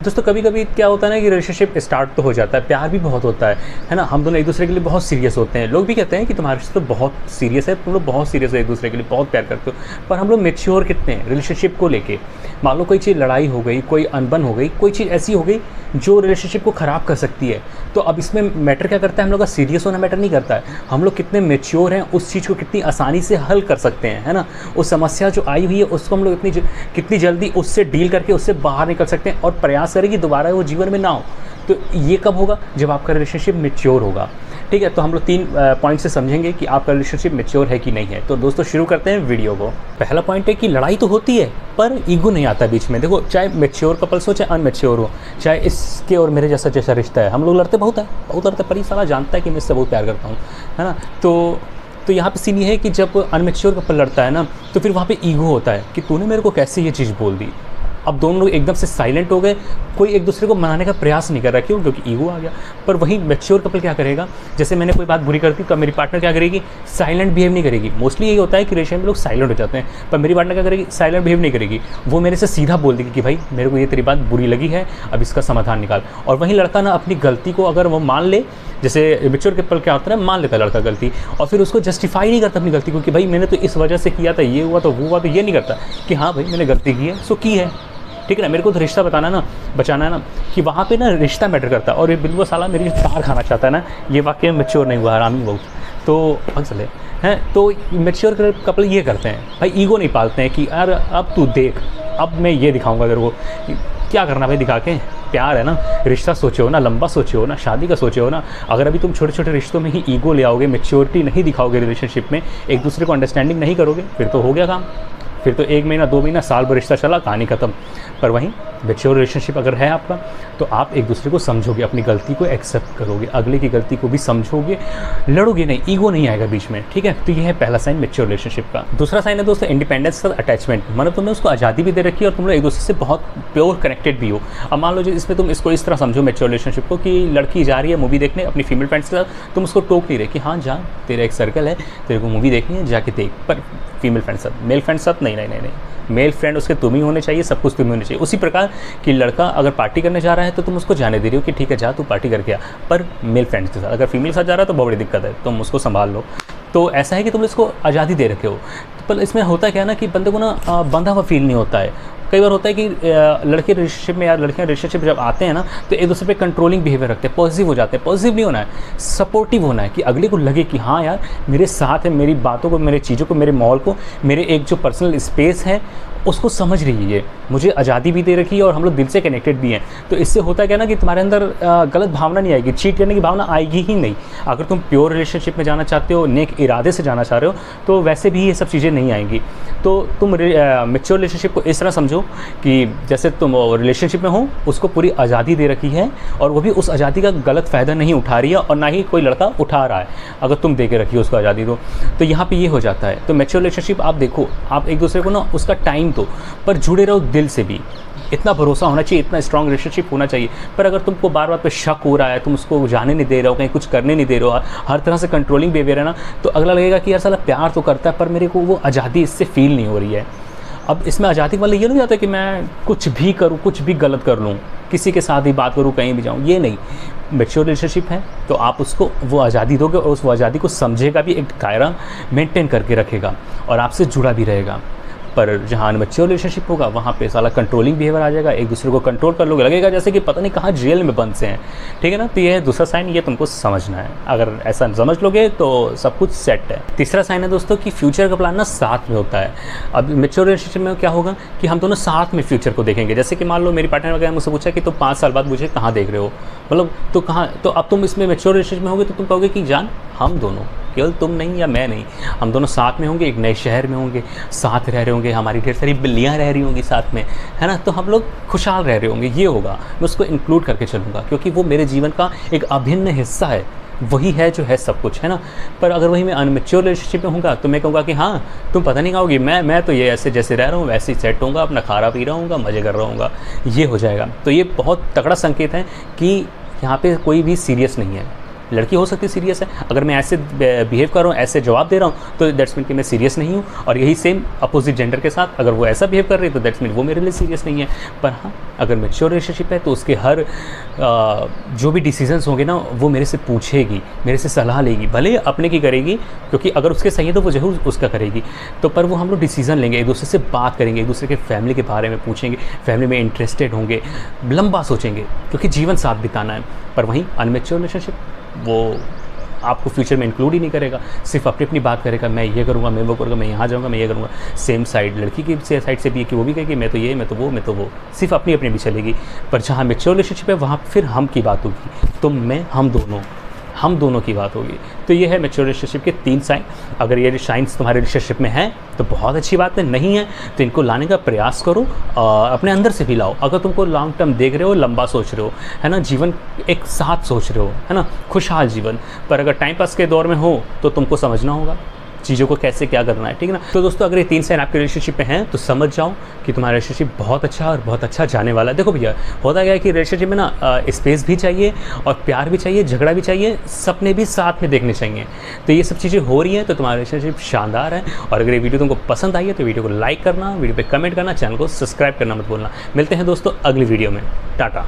दोस्तों कभी कभी क्या होता है ना कि रिलेशनशिप स्टार्ट तो हो जाता है, प्यार भी बहुत होता है ना। हम दोनों एक दूसरे के लिए बहुत सीरियस होते हैं। लोग भी कहते हैं कि तुम्हारा रिश्ता तो बहुत सीरियस है, तुम लोग बहुत सीरियस हो एक दूसरे के लिए, बहुत प्यार करते हो। पर हम लोग मेच्योर कितने हैं रिलेशनशिप को लेके। मान लो कोई चीज़ लड़ाई हो गई, कोई अनबन हो गई, कोई चीज़ ऐसी हो गई जो रिलेशनशिप को ख़राब कर सकती है, तो अब इसमें मैटर क्या करता है, हम लोग का सीरियस होना मैटर नहीं करता है, हम लोग कितने मेच्योर हैं, उस चीज़ को कितनी आसानी से हल कर सकते हैं, है ना। उस समस्या जो आई हुई है उसको हम लोग कितनी जल्दी उससे डील करके उससे बाहर निकल सकते हैं और प्रयास करें कि दोबारा वो जीवन में ना हो। तो ये कब होगा, जब आपका रिलेशनशिप मेच्योर होगा। ठीक है, तो हम लोग 3 पॉइंट से समझेंगे कि आपका रिलेशनशिप मेच्योर है कि नहीं है। तो दोस्तों शुरू करते हैं वीडियो को। पहला पॉइंट है कि लड़ाई तो होती है पर ईगो नहीं आता बीच में। देखो, चाहे मेच्योर कपल्स हो चाहे अनमेच्योर हो, चाहे इसके और मेरे जैसा रिश्ता है, हम लोग लड़ते बहुत लड़ते, पर ये साला जानता है कि मैं इससे बहुत प्यार करता हूँ, है ना। तो यहाँ पे सीन ये है कि जब अनमेच्योर कपल लड़ता है ना, तो फिर वहाँ पे ईगो होता है कि तूने मेरे को कैसे ये चीज़ बोल दी। अब दोनों लोग एकदम से साइलेंट हो गए, कोई एक दूसरे को मनाने का प्रयास नहीं कर रहा। क्यों? क्योंकि ईगो आ गया। पर वहीं मैच्योर कपल क्या करेगा, जैसे मैंने कोई बात बुरी कर दी तो मेरी पार्टनर क्या करेगी, साइलेंट बिहेव नहीं करेगी। मोस्टली यही होता है कि रिलेशन में लोग साइलेंट हो जाते हैं, पर मेरी पार्टनर क्या करेगी, साइलेंट बिहेव नहीं करेगी। वो मेरे से सीधा बोल देगी कि भाई मेरे को ये तेरी बात बुरी लगी है, अब इसका समाधान निकाल। और वहीं लड़का ना अपनी गलती को अगर वो मान ले, जैसे मैच्योर कपल क्या होता है, मान लेता है लड़का गलती, और फिर उसको जस्टिफाई नहीं करता अपनी गलती को कि भाई मैंने तो इस वजह से किया था, ये हुआ तो वो हुआ, तो ये नहीं करता कि हाँ भाई मैंने गलती की है सो की है, ठीक है ना। मेरे को तो रिश्ता बचाना है ना, कि वहाँ पे ना रिश्ता मैटर करता है। और ये बिल्कुल साला मेरी तार खाना चाहता है ना, ये वाकई में मैच्योर नहीं हुआ, हरामी बहुत। तो भाग चले हैं। तो मैच्योर कपल ये करते हैं, भाई ईगो नहीं पालते हैं कि यार अब तू देख, अब मैं ये दिखाऊंगा तेरे को। क्या करना भाई दिखा के, प्यार है ना, रिश्ता सोचे हो ना, लंबा सोचे हो ना, शादी का सोचे हो ना। अगर अभी तुम छोटे छोटे रिश्तों में ही ईगो ले आओगे, मैच्योरिटी नहीं दिखाओगे रिलेशनशिप में, एक दूसरे को अंडरस्टैंडिंग नहीं करोगे, फिर तो हो गया काम। फिर तो 1 महीना 2 महीना साल भर रिश्ता चला, कहानी ख़त्म। पर वहीं मैच्योर रिलेशनशिप अगर है आपका, तो आप एक दूसरे को समझोगे, अपनी गलती को एक्सेप्ट करोगे, अगले की गलती को भी समझोगे, लड़ोगे नहीं, ईगो नहीं आएगा बीच में, ठीक है। तो ये है पहला साइन मैच्योर रिलेशनशिप का। दूसरा साइन है दोस्तों इंडिपेंडेंस और अटैचमेंट। मतलब तुमने उसको आज़ादी भी दे रखी है और तुम लोग एक दूसरे से बहुत प्योर कनेक्टेड भी हो। अब मान लो जो इसमें तुम इसको इस तरह समझो मैच्योर रिलेशनशिप को, कि लड़की जा रही है मूवी देखने अपनी फीमेल फ्रेंड्स के साथ, तुम उसको टोक नहीं रहे कि हाँ जा, तेरा एक सर्कल है, तेरे को मूवी देखनी है जाके देख, पर फीमेल फ्रेंड साथ, मेल फ्रेंड साथ नहीं, मेल फ्रेंड उसके तुम ही होने चाहिए, सब कुछ तुम ही होने चाहिए। उसी प्रकार कि लड़का अगर पार्टी करने जा रहा है तो तुम उसको जाने दे रही हो कि ठीक है जा तू पार्टी करके आ, पर मेल फ्रेंड्स के साथ। अगर फीमेल के साथ जा रहा है तो बहुत बड़ी दिक्कत है, तुम उसको संभाल लो। तो ऐसा है कि तुम इसको आज़ादी दे रखे हो। पर इसमें होता क्या है ना कि बंदे को ना बंधा हुआ फील नहीं होता है। कई बार होता है कि लड़के रिलेशनशिप में या लड़कियां रिलेशनशिप जब आते हैं ना, तो एक दूसरे पे कंट्रोलिंग बिहेवियर रखते हैं, पॉजिटिव हो जाते हैं। पॉजिटिव नहीं होना है, सपोर्टिव होना है, कि अगले को लगे कि हाँ यार मेरे साथ है, मेरी बातों को, मेरी चीज़ों को, मेरे माहौल को, मेरे एक जो पर्सनल स्पेस है उसको समझ रही है, मुझे आज़ादी भी दे रखी है और हम लोग दिल से कनेक्टेड भी हैं। तो इससे होता क्या ना कि तुम्हारे अंदर गलत भावना नहीं आएगी, चीट करने की भावना आएगी ही नहीं। अगर तुम प्योर रिलेशनशिप में जाना चाहते हो, नेक इरादे से जाना चाह रहे हो, तो वैसे भी ये सब चीज़ें नहीं आएंगी। तो तुम मैच्योर रिलेशनशिप को इस तरह समझो कि जैसे तुम रिलेशनशिप में हो, उसको पूरी आज़ादी दे रखी है और वो भी उस आज़ादी का गलत फ़ायदा नहीं उठा रही है और ना ही कोई लड़का उठा रहा है, अगर तुम दे के रखी हो उसको आज़ादी। तो यहाँ पे ये हो जाता है। तो मैच्योर रिलेशनशिप आप देखो, आप एक दूसरे को ना उसका टाइम दो, पर जुड़े रहो दिल से भी। इतना भरोसा होना चाहिए, इतना स्ट्रांग रिलेशनशिप होना चाहिए। पर अगर तुमको बार बार पे शक हो रहा है, तुम उसको जाने नहीं दे रहे हो, कहीं कुछ करने नहीं दे रहे हो, हर तरह से कंट्रोलिंग बिहेवियर है ना, तो अगला लगेगा कि यार साला प्यार तो करता है पर मेरे को वो आज़ादी इससे फील नहीं हो रही है। अब इसमें आज़ादी वाला ये नहीं जाता कि मैं कुछ भी करूँ, कुछ भी गलत कर लूँ, किसी के साथ ही बात करूँ, कहीं भी जाऊँ, ये नहीं। मैच्योर रिलेशनशिप है तो आप उसको वो आज़ादी दोगे और उस आज़ादी को समझेगा भी, एक दायरा मेंटेन करके रखेगा और आपसे जुड़ा भी रहेगा। पर जहाँ अनमैच्योर रिलेशनशिप होगा वहाँ पे साला कंट्रोलिंग बिहेवियर आ जाएगा, एक दूसरे को कंट्रोल कर लोगे, लगेगा जैसे कि पता नहीं कहाँ जेल में बंद से हैं, ठीक है ना। तो ये है दूसरा साइन, ये तुमको समझना है। अगर ऐसा समझ लोगे तो सब कुछ सेट है। तीसरा साइन है दोस्तों कि फ्यूचर का प्लान ना साथ में होता है। अब मैच्योर रिलेशनशिप में क्या होगा कि हम दोनों साथ में फ्यूचर को देखेंगे। जैसे कि मान लो मेरी पार्टनर वगैरह मुझसे पूछा कि तुम 5 साल बाद मुझे कहाँ देख रहे हो, मतलब तो कहाँ, तो अब तुम इसमें मैच्योर रिलेशनशिप में होगे तो तुम कहोगे कि जान हम दोनों, केवल तुम नहीं या मैं नहीं, हम दोनों साथ में होंगे, एक नए शहर में होंगे, साथ रह रहे होंगे, हमारी ढेर सारी बिल्लियाँ रह रही होंगी साथ में, है ना। तो हम लोग खुशहाल रह रहे होंगे, ये होगा। मैं उसको इंक्लूड करके चलूँगा क्योंकि वो मेरे जीवन का एक अभिन्न हिस्सा है, वही है जो है सब कुछ, है ना। पर अगर वही मैं अनमैच्योर रिलेशनशिप में हूँगा तो मैं कहूँगा कि हाँ तुम पता नहीं कहोगी, मैं तो ये ऐसे जैसे रह रहा हूँ वैसे ही सेट होऊंगा, अपना खा रहा पी रहा हूँगा, मज़े कर रहा हूँगा, ये हो जाएगा। तो ये बहुत तगड़ा संकेत है कि यहाँ पे कोई भी सीरियस नहीं है, लड़की हो सकती है सीरियस है, अगर मैं ऐसे बिहेव कर रहा हूँ, ऐसे जवाब दे रहा हूँ, तो दैट्स मीन कि मैं सीरियस नहीं हूँ। और यही सेम अपोजिट जेंडर के साथ अगर वो ऐसा बिहेव कर रही है तो दैट्स मीन वो मेरे लिए सीरियस नहीं है। पर हाँ, अगर मैच्योर रिलेशनशिप है तो उसके हर जो भी डिसीजंस होंगे ना वो मेरे से पूछेगी, मेरे से सलाह लेगी, भले अपने की करेगी, क्योंकि अगर उसके सही है तो वो जरूर उसका करेगी। तो पर वो हम लोग डिसीजन लेंगे, एक दूसरे से बात करेंगे, एक दूसरे के फैमिली के बारे में पूछेंगे, फैमिली में इंटरेस्टेड होंगे, लंबा सोचेंगे, क्योंकि जीवन साथ बिताना है। पर वहीं अनमेच्योर रिलेशनशिप वो आपको फ्यूचर में इंक्लूड ही नहीं करेगा, सिर्फ अपनी अपनी बात करेगा, मैं ये करूँगा, मैं वो करूँगा, मैं यहाँ जाऊँगा, मैं ये करूँगा। सेम साइड लड़की की साइड से भी है कि वो भी कहेगी मैं तो ये, मैं तो वो, मैं तो वो, सिर्फ अपनी अपनी भी चलेगी। पर जहाँ मैच्योर रिलेशनशिप है वहाँ फिर हम की बात होगी, तुम मैं हम दोनों की बात होगी। तो ये है मैच्योर रिलेशनशिप के 3 साइन। अगर ये साइंस तुम्हारे रिलेशनशिप में है तो बहुत अच्छी बात है, नहीं है तो इनको लाने का प्रयास करो, अपने अंदर से भी लाओ। अगर तुमको लॉन्ग टर्म देख रहे हो, लंबा सोच रहे हो, है ना, जीवन एक साथ सोच रहे हो, है ना, खुशहाल जीवन, पर अगर टाइम पास के दौर में हो तो तुमको समझना होगा चीज़ों को कैसे क्या करना है, ठीक है ना। तो दोस्तों अगर ये 3 साइन आपके रिलेशनशिप में हैं तो समझ जाओ कि तुम्हारा रिलेशनशिप बहुत अच्छा और बहुत अच्छा जाने वाला है। देखो भैया, होता क्या है कि रिलेशनशिप में ना स्पेस भी चाहिए और प्यार भी चाहिए, झगड़ा भी चाहिए, सपने भी साथ में देखने चाहिए। तो ये सब चीज़ें हो रही हैं तो तुम्हारा रिलेशनशिप शानदार है। और अगर ये वीडियो तुमको पसंद आई है तो वीडियो को लाइक करना, वीडियो पर कमेंट करना, चैनल को सब्सक्राइब करना मत भूलना। मिलते हैं दोस्तों अगली वीडियो में, टाटा।